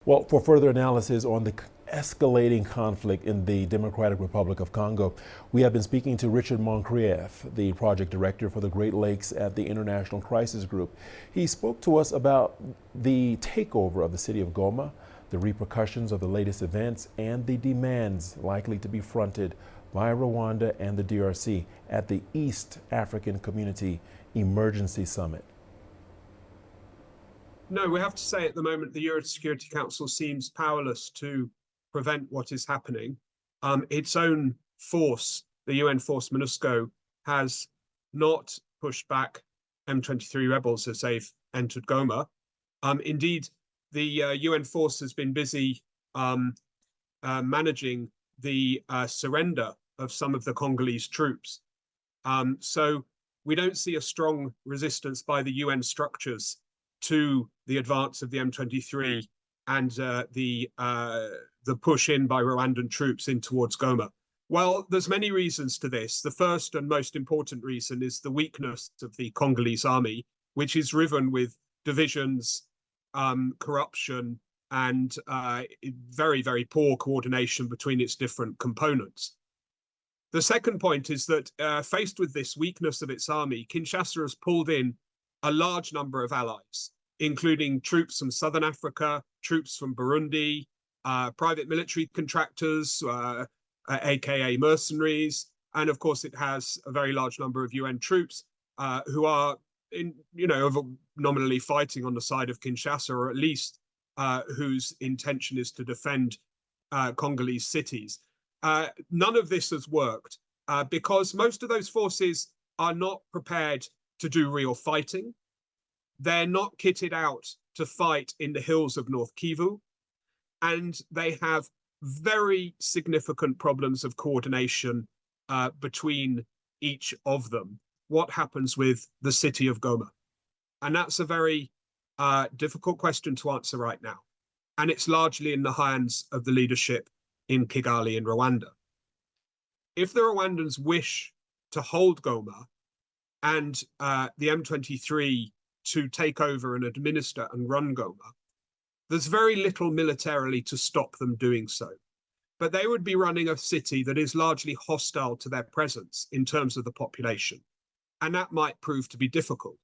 Well, for further analysis on the escalating conflict in the Democratic Republic of Congo, we have been speaking to Richard Moncrieff, the project director for the Great Lakes at the International Crisis Group. He spoke to us about the takeover of the city of Goma, the repercussions of the latest events, and the demands likely to be fronted by Rwanda and the DRC at the East African Community Emergency Summit. No, we have to say at the moment the UN Security Council seems powerless to prevent what is happening. Its own force, the UN force MONUSCO, has not pushed back M23 rebels as they've entered Goma. Indeed, the UN force has been busy managing the surrender of some of the Congolese troops. So we don't see a strong resistance by the UN structures to the advance of the M23 and the push in by Rwandan troops in towards Goma. Well, there's many reasons to this. The first and most important reason is the weakness of the Congolese army, which is riven with divisions, corruption, and very, very poor coordination between its different components. The second point is that faced with this weakness of its army, Kinshasa has pulled in a large number of allies, including troops from Southern Africa, troops from Burundi, private military contractors, aka mercenaries, and of course it has a very large number of UN troops who are nominally fighting on the side of Kinshasa, or at least whose intention is to defend Congolese cities. None of this has worked because most of those forces are not prepared to do real fighting. They're not kitted out to fight in the hills of North Kivu, and they have very significant problems of coordination between each of them. What happens with the city of Goma? And that's a very difficult question to answer right now. And it's largely in the hands of the leadership in Kigali in Rwanda. If the Rwandans wish to hold Goma and the M23 to take over and administer and run Goma, there's very little militarily to stop them doing so. But they would be running a city that is largely hostile to their presence in terms of the population. And that might prove to be difficult.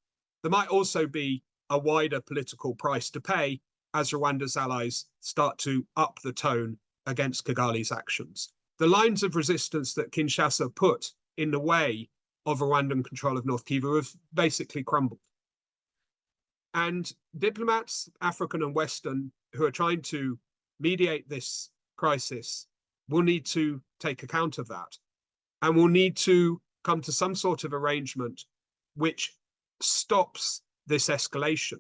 There might also be a wider political price to pay as Rwanda's allies start to up the tone against Kigali's actions. The lines of resistance that Kinshasa put in the way of Rwandan control of North Kivu have basically crumbled. And diplomats, African and Western, who are trying to mediate this crisis will need to take account of that and will need to come to some sort of arrangement which stops this escalation.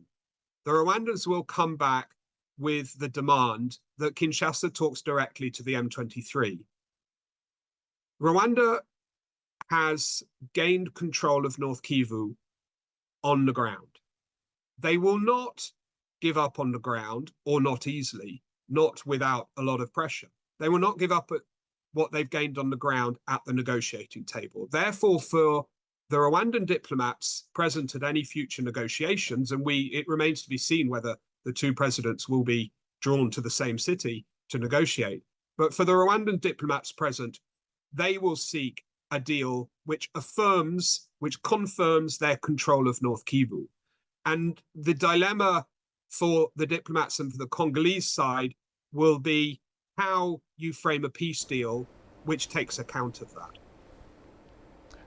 The Rwandans will come back with the demand that Kinshasa talks directly to the M23. Rwanda has gained control of North Kivu on the ground. They will not give up on the ground, or not easily, not without a lot of pressure. They will not give up at what they've gained on the ground at the negotiating table. Therefore, for the Rwandan diplomats present at any future negotiations, and it remains to be seen whether the two presidents will be drawn to the same city to negotiate. But for the Rwandan diplomats present, they will seek a deal which confirms their control of North Kivu. And the dilemma for the diplomats and for the Congolese side will be how you frame a peace deal which takes account of that.